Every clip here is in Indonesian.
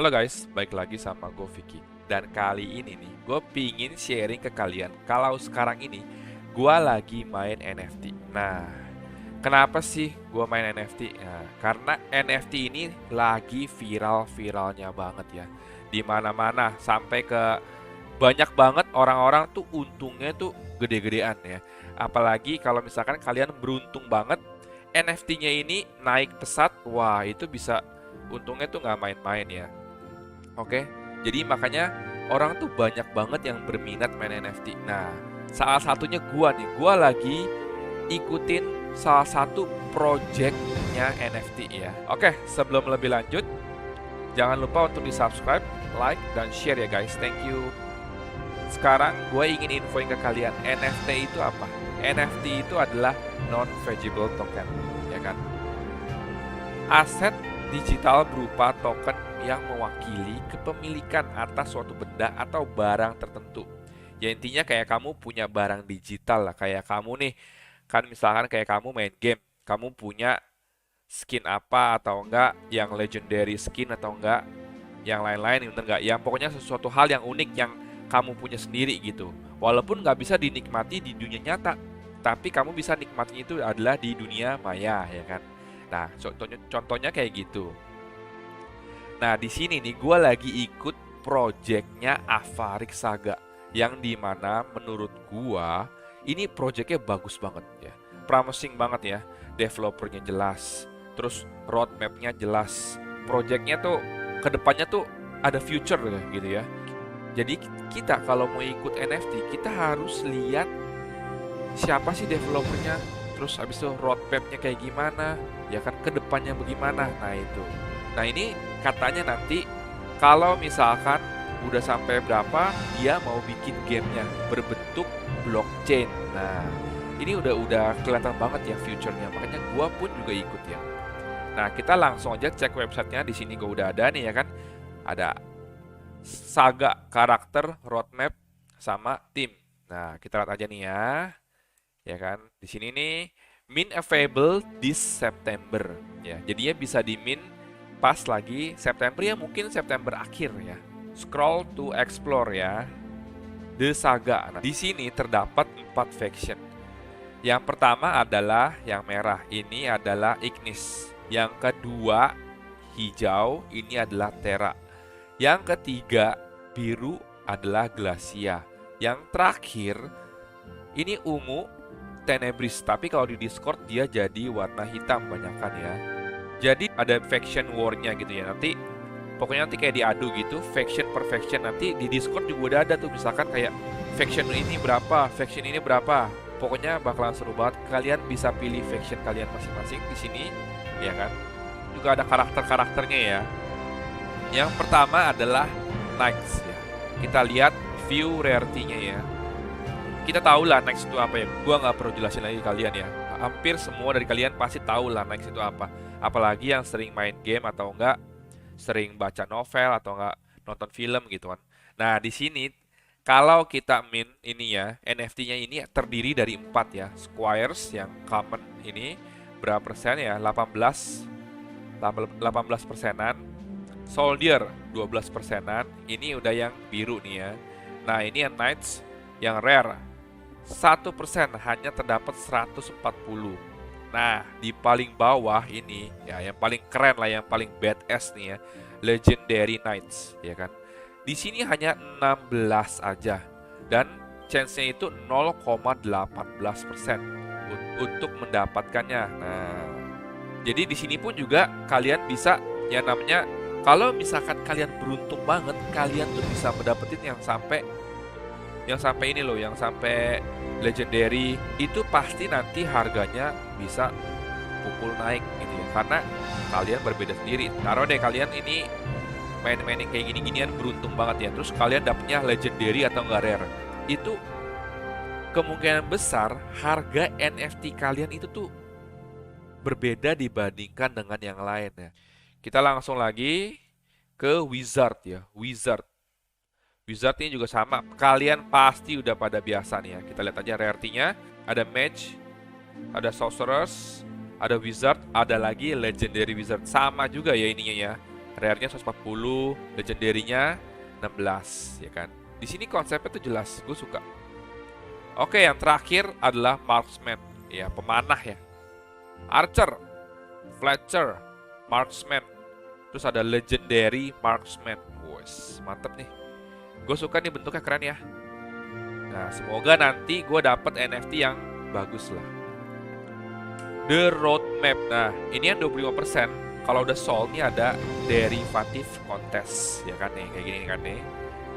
Halo guys, balik lagi sama gue Vicky. Dan kali ini nih, gue pingin sharing ke kalian kalau sekarang ini gue lagi main NFT. Nah, kenapa sih gue main NFT? Nah, karena NFT ini lagi viral-viralnya banget ya. Di mana-mana sampai ke banyak banget orang-orang tuh untungnya tuh gede-gedean ya. Apalagi kalau misalkan kalian beruntung banget NFT-nya ini naik pesat, wah itu bisa untungnya tuh nggak main-main ya. Oke, jadi makanya orang tuh banyak banget yang berminat main NFT. Nah, salah satunya gua nih, gua lagi ikutin salah satu projectnya NFT ya. Oke, sebelum lebih lanjut, jangan lupa untuk di-subscribe, like, dan share ya guys. Thank you. Sekarang gue ingin infoin ke kalian, NFT itu apa? NFT itu adalah non-fungible token, ya kan? Aset digital berupa token yang mewakili kepemilikan atas suatu benda atau barang tertentu. Ya intinya kayak kamu punya barang digital lah, kayak kamu nih, kan misalkan kayak kamu main game, kamu punya skin apa atau enggak, yang legendary skin atau enggak, yang lain-lain bener enggak, yang pokoknya sesuatu hal yang unik yang kamu punya sendiri gitu. Walaupun nggak bisa dinikmati di dunia nyata, tapi kamu bisa nikmatinya itu adalah di dunia maya, ya kan? Nah, contohnya kayak gitu. Nah, di sini nih gue lagi ikut projectnya Avarik Saga, yang dimana menurut gue ini projectnya bagus banget ya, promising banget ya, developernya jelas, terus roadmapnya jelas, projectnya tuh kedepannya tuh ada future gitu ya. Jadi kita kalau mau ikut NFT kita harus lihat siapa sih developernya, terus habis itu roadmapnya kayak gimana, ya kan kedepannya bagaimana. Nah itu. Nah ini katanya nanti kalau misalkan udah sampai berapa dia mau bikin gamenya berbentuk blockchain. Nah ini udah kelihatan banget ya future-nya. Makanya gua pun juga ikut ya. Nah kita langsung aja cek websitenya. Di sini gua udah ada nih ya kan. Ada Saga karakter, roadmap, sama tim. Nah, kita lihat aja nih ya. Ya kan? Di sini nih min available this September ya. Jadinya bisa di min pas lagi September ya, mungkin September akhir ya. Scroll to explore ya. The Saga. Nah, di sini terdapat 4 faction. Yang pertama adalah yang merah. Ini adalah Ignis. Yang kedua hijau, ini adalah Terra. Yang ketiga, biru adalah Glacia. Yang terakhir, ini ungu, Tenebris. Tapi kalau di Discord dia jadi warna hitam banyakan ya. Jadi ada faction war-nya gitu ya. Nanti pokoknya nanti kayak diadu gitu, faction per faction. Nanti di Discord juga udah ada tuh, misalkan kayak faction ini berapa, faction ini berapa. Pokoknya bakalan seru banget. Kalian bisa pilih faction kalian masing-masing di sini, ya kan? Juga ada karakter-karakternya ya. Yang pertama adalah Knights ya. Kita lihat view rarity-nya ya. Kita tahu lah Knights itu apa ya. Gua nggak perlu jelasin lagi ke kalian ya. Hampir semua dari kalian pasti tahu lah Knights itu apa. Apalagi yang sering main game atau enggak sering baca novel atau enggak nonton film gitu kan. Nah, di sini kalau kita min ini ya, NFT-nya ini terdiri dari 4 ya. Squires yang common ini berapa persen ya? 18 persenan. Soldier 12 persenan, ini udah yang biru nih ya. Nah ini yang Knights yang rare 1% hanya terdapat 140. Nah di paling bawah ini ya yang paling keren lah, yang paling badass nih ya, Legendary Knights ya kan. Di sini hanya 16 aja dan chance-nya itu 0,18% untuk mendapatkannya. Nah jadi di sini pun juga kalian bisa yang namanya, kalau misalkan kalian beruntung banget, kalian tuh bisa mendapetin yang sampai ini loh, yang sampai legendary itu pasti nanti harganya bisa pukul naik gitu ya. Karena kalian berbeda sendiri. Taruh deh kalian ini main-main kayak gini-ginian beruntung banget ya. Terus kalian dapetnya legendary atau enggak rare. Itu kemungkinan besar harga NFT kalian itu tuh berbeda dibandingkan dengan yang lain ya. Kita langsung lagi ke Wizard ya. Wizard ini juga sama. Kalian pasti udah pada biasa nih ya. Kita lihat aja rarity-nya. Ada Mage, ada Sorcerers, ada Wizard, ada lagi Legendary Wizard. Sama juga ya ininya ya. Rare-nya 140, legendary-nya 16, ya kan. Di sini konsepnya tuh jelas, gue suka. Oke, yang terakhir adalah marksman, ya pemanah ya. Archer, Fletcher, marksman. Terus ada legendary marksman. Wes, mantep nih. Gue suka nih bentuknya keren ya. Nah, semoga nanti gue dapet NFT yang bagus lah. The roadmap. Nah, ini yang 25%. Kalau udah sold nih ada derivative contest, ya kan nih, kayak gini kan nih.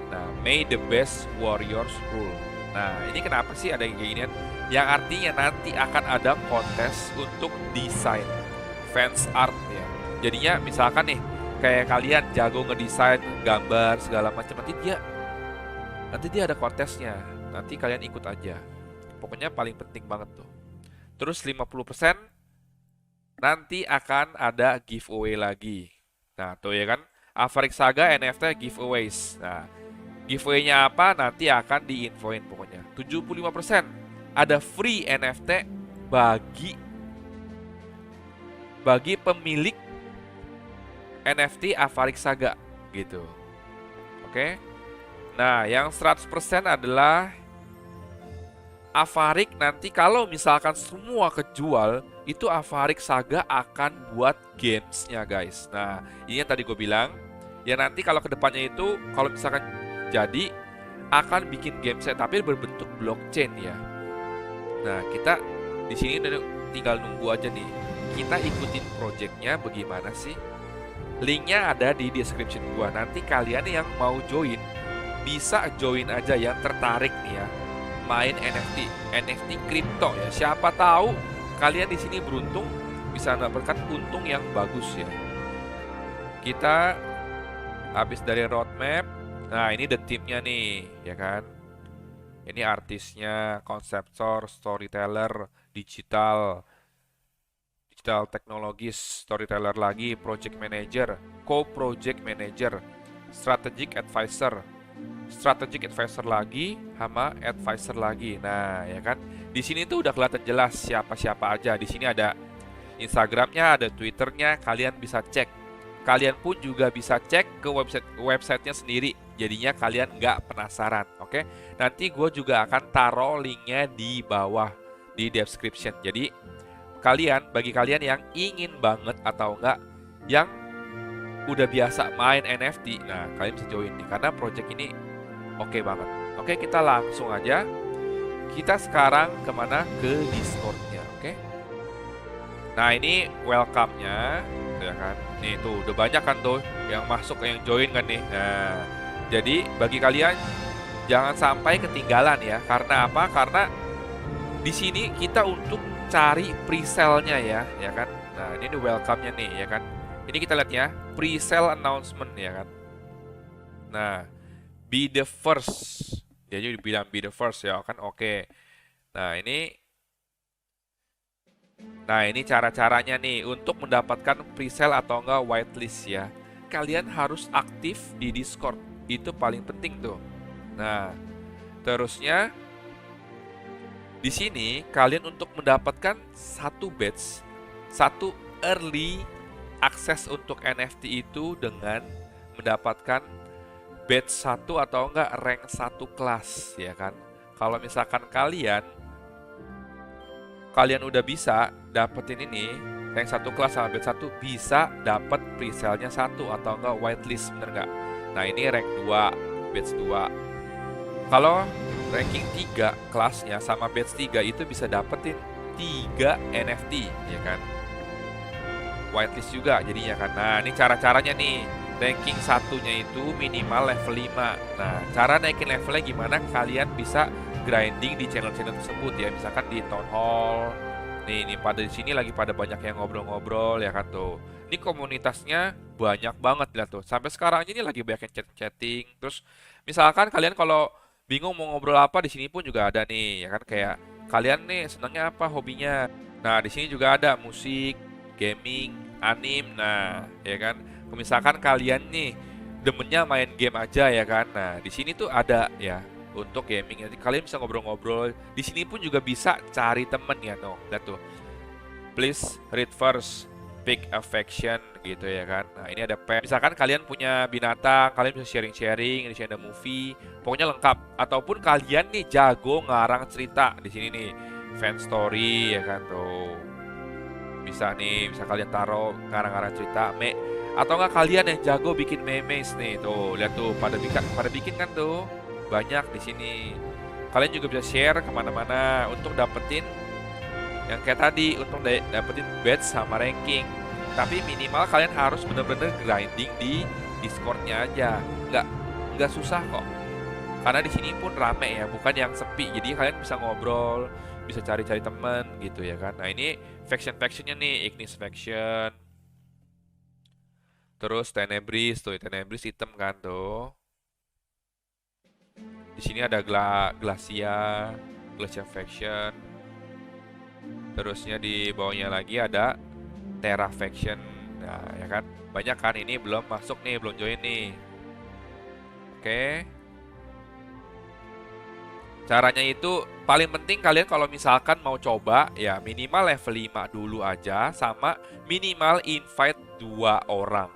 Nah, may the best warriors rule. Nah, ini kenapa sih ada kayak ginian? Yang artinya nanti akan ada kontes untuk desain fans art ya. Jadinya misalkan nih, kayak kalian jago ngedesain gambar segala macam, nanti dia ada kontesnya. Nanti kalian ikut aja. Pokoknya paling penting banget tuh. Terus 50% nanti akan ada giveaway lagi. Nah, tuh ya kan. Apharic Saga NFT giveaways. Nah, giveaway-nya apa nanti akan diinfoin pokoknya. 75% ada free NFT bagi pemilik NFT Apharic Saga gitu. Oke. Nah, yang 100% adalah Apharic nanti kalau misalkan semua kejual, itu Apharic Saga akan buat gamesnya guys. Nah, ini yang tadi gue bilang, ya nanti kalau kedepannya itu, kalau misalkan jadi, akan bikin gamesnya tapi berbentuk blockchain ya. Nah, kita di sini tinggal nunggu aja nih. Kita ikutin projectnya bagaimana sih? Linknya ada di description gua. Nanti kalian yang mau join, bisa join aja yang tertarik nih ya. Main NFT kripto ya. Siapa tahu kalian di sini beruntung bisa mendapatkan untung yang bagus ya. Kita habis dari roadmap. Nah, ini the team-nya nih, ya kan? Ini artisnya, konseptor, storyteller, digital teknologis, storyteller lagi, project manager, co-project manager, strategic advisor lagi, sama advisor lagi. Nah, ya kan? Di sini tuh udah kelihatan jelas siapa-siapa aja. Di sini ada Instagramnya, ada Twitternya, kalian bisa cek. Kalian pun juga bisa cek ke websitenya sendiri. Jadinya kalian nggak penasaran, oke? Nanti gue juga akan taruh linknya di bawah di description. Jadi bagi kalian yang ingin banget atau enggak, yang udah biasa main NFT, nah kalian bisa join nih karena project ini oke banget. Oke, kita langsung aja. Kita sekarang kemana? Ke Discord-nya, oke? Nah, ini welcome-nya, ya kan? Nih tuh, udah banyak kan tuh yang masuk, yang join kan nih. Nah, jadi bagi kalian jangan sampai ketinggalan ya. Karena apa? Karena di sini kita untuk cari presale-nya ya kan. Nah, ini welcome-nya nih ya kan. Ini kita lihat ya, presale announcement ya kan. Nah, be the first. Dia juga bilang be the first ya kan. Oke. Nah, ini cara-caranya nih untuk mendapatkan presale atau enggak whitelist ya. Kalian harus aktif di Discord. Itu paling penting tuh. Nah, terusnya di sini kalian untuk mendapatkan satu batch, satu early access untuk NFT itu dengan mendapatkan batch 1 atau enggak rank 1 kelas ya kan. Kalau misalkan kalian udah bisa dapetin ini rank 1 kelas sama batch 1, bisa dapat presale-nya 1 atau enggak whitelist, bener nggak? Nah, ini rank 2, batch 2. Kalau ranking 3 kelasnya sama batch 3 itu bisa dapetin 3 NFT ya kan. Whitelist juga jadinya kan. Nah, ini cara-caranya nih. Ranking satunya itu minimal level 5. Nah, cara naikin levelnya gimana? Kalian bisa grinding di channel-channel tersebut ya. Misalkan di Town Hall. Nih pada di sini lagi pada banyak yang ngobrol-ngobrol ya kan tuh. Ini komunitasnya banyak banget lihat tuh. Sampai sekarang ini lagi banyak yang chatting. Terus misalkan kalian kalau bingung mau ngobrol apa, di sini pun juga ada nih ya kan, kayak kalian nih senangnya apa hobinya. Nah, di sini juga ada musik, gaming, anime. Nah, ya kan. Misalkan kalian nih demennya main game aja ya kan. Nah, di sini tuh ada ya untuk gaming. Nanti kalian bisa ngobrol-ngobrol. Di sini pun juga bisa cari temen ya, no. Lihat tuh. Please read first, pick a faction, gitu ya kan. Nah, ini ada pet. Misalkan kalian punya binatang, kalian bisa sharing-sharing, di sini ada movie, pokoknya lengkap. Ataupun kalian nih jago ngarang cerita di sini nih, fan story ya kan tuh. Bisa nih, bisa kalian taruh ngarang-ngarang cerita, atau enggak kalian yang jago bikin memes nih, tuh lihat tuh pada bikin kan tuh banyak di sini. Kalian juga bisa share kemana-mana untuk dapetin yang kayak tadi, untuk dapetin badge sama ranking. Tapi minimal kalian harus bener-bener grinding di Discordnya aja. Nggak susah kok. Karena di sini pun rame ya, bukan yang sepi. Jadi kalian bisa ngobrol, bisa cari-cari temen gitu ya kan. Nah ini faction-factionnya nih, Ignis Faction. Terus Tenebris tuh, Tenebris item kan tuh. Di sini ada Glacia Faction. Terusnya di bawahnya lagi ada Terra Faction. Nah, ya kan? Banyak kan, ini belum masuk nih, belum join nih. Oke. Caranya itu paling penting kalian kalau misalkan mau coba ya minimal level 5 dulu aja, sama minimal invite 2 orang.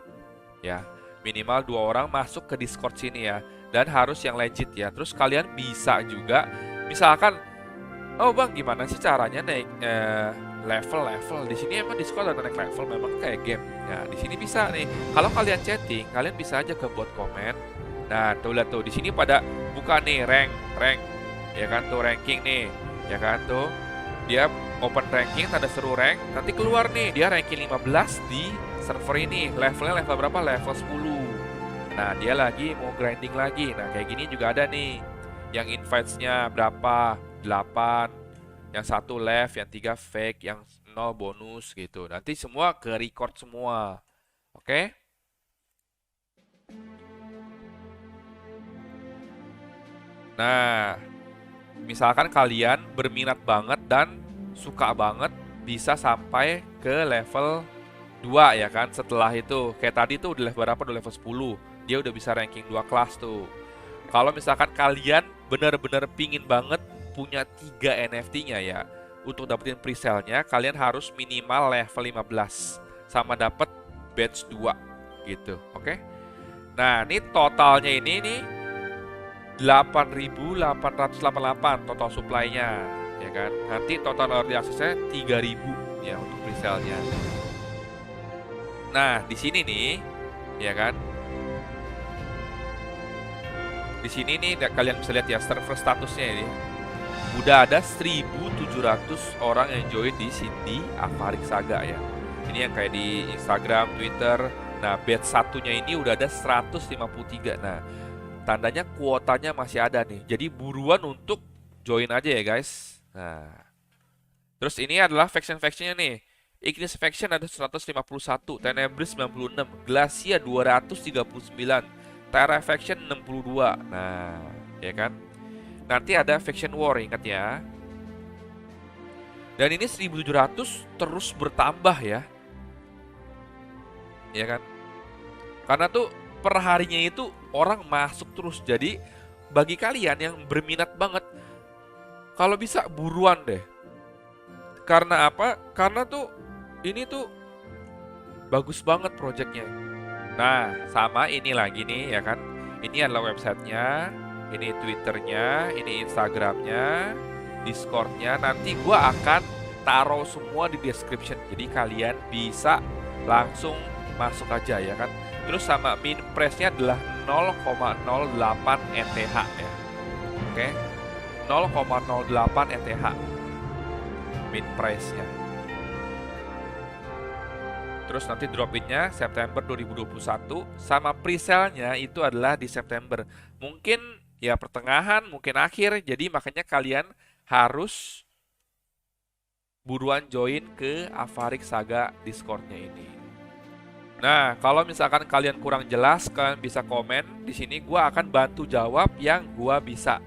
Ya, minimal 2 orang masuk ke Discord sini ya. Dan harus yang legit ya. Terus kalian bisa juga misalkan, oh bang, gimana sih caranya naik level? Di sini emang Discord ada naik level, memang kayak game. Nah, di sini bisa nih. Kalau kalian chatting, kalian bisa aja ke bot komen. Nah, tuh lihat tuh, di sini pada buka nih rank, ya kan tuh ranking nih, ya kan tuh. Dia open ranking, tanda seru rank, nanti keluar nih dia ranking 15 di server ini. Levelnya level berapa? Level 10. Nah, dia lagi mau grinding lagi. Nah, kayak gini juga ada nih. Yang invitesnya berapa? 8, yang 1 left, yang 3 fake, yang 0 bonus gitu. Nanti semua ke record semua. Oke? Nah, misalkan kalian berminat banget dan suka banget, bisa sampai ke level 2 ya kan. Setelah itu, kayak tadi tuh udah level berapa? Udah level 10. Dia udah bisa ranking 2 kelas tuh. Kalau misalkan kalian bener-bener pingin banget punya 3 NFT-nya ya, untuk dapetin presale-nya kalian harus minimal level 15 sama dapat badge 2 gitu. Oke? Nah, ini totalnya ini nih 8.888 total supply-nya ya kan. Nanti total early access-nya 3.000 ya untuk presale-nya. Nah, di sini nih ya kan. Di sini nih kalian bisa lihat ya server statusnya ini. Udah ada 1.700 orang yang join di sini Afarik Saga ya. Ini yang kayak di Instagram, Twitter. Nah, batch satunya ini udah ada 153. Nah, tandanya kuotanya masih ada nih. Jadi buruan untuk join aja ya guys. Nah, terus ini adalah faction-factionnya nih. Ignis Faction ada 151, Tenebris 96, Glacia 239, Terra Faction 62. Nah, ya kan? Nanti ada Faction War, ingat ya. Dan ini 1.700 terus bertambah ya. Ya kan? Karena tuh per harinya itu orang masuk terus. Jadi bagi kalian yang berminat banget, kalau bisa buruan deh. Karena apa? Karena tuh ini tuh bagus banget projectnya. Nah, sama ini lagi nih ya kan. Ini adalah websitenya, ini Twitternya, ini Instagramnya, Discordnya. Nanti gua akan taruh semua di description. Jadi kalian bisa langsung masuk aja ya kan. Terus sama min price-nya adalah 0,08 ETH ya. Oke. 0,08 ETH min price-nya. Terus nanti drop-in-nya September 2021, sama presale-nya itu adalah di September. Mungkin ya pertengahan, mungkin akhir. Jadi makanya kalian harus buruan join ke Afarik Saga Discord-nya ini. Nah, kalau misalkan kalian kurang jelas, kalian bisa komen di sini. Gua akan bantu jawab yang gua bisa.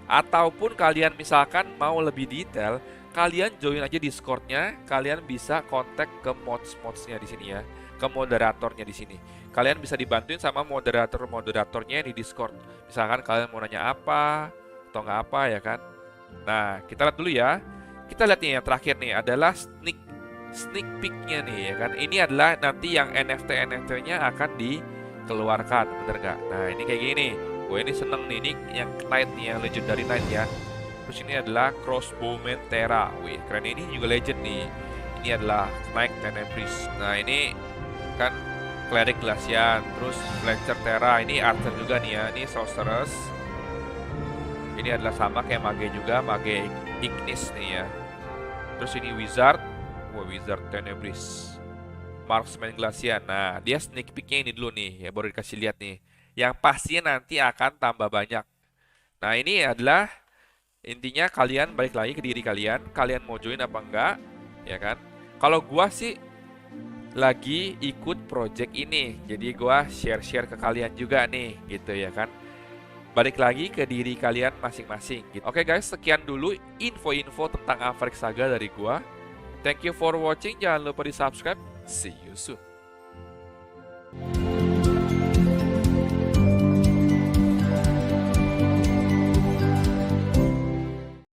Ataupun kalian misalkan mau lebih detail, kalian join aja Discord-nya. Kalian bisa kontak ke mods-mods-nya di sini ya, ke moderatornya di sini. Kalian bisa dibantuin sama moderator-moderatornya di Discord. Misalkan kalian mau nanya apa atau nggak apa ya kan. Nah, kita lihat dulu ya. Kita lihat nih yang terakhir nih adalah sneak peeknya nih ya kan. Ini adalah nanti yang NFT-nya akan dikeluarkan, bener gak? Nah ini kayak gini nih. Gue ini seneng nih, ini yang Knight nih, yang Legendary Knight ya. Terus ini adalah Crossbowman Terra. Wih keren, ini juga legend nih. Ini adalah Knight Tenebris. Nah ini kan Cleric Glacian. Terus Fletcher Terra, ini Archer juga nih ya. Ini Sorceress. Ini adalah sama kayak Mage juga, Mage Ignis nih ya. Terus ini Wizard. Wah Wizard Tenebris. Marksman Glacian. Nah dia sneak peeknya ini dulu nih ya, baru dikasih lihat nih. Yang pastinya nanti akan tambah banyak. Nah ini adalah intinya kalian balik lagi ke diri kalian. Kalian mau join apa enggak, ya kan? Kalau gua sih lagi ikut project ini, jadi gua share-share ke kalian juga nih, gitu ya kan? Balik lagi ke diri kalian masing-masing. Gitu. Oke guys, sekian dulu info-info tentang Aphrex Saga dari gua. Thank you for watching. Jangan lupa di subscribe. See you soon.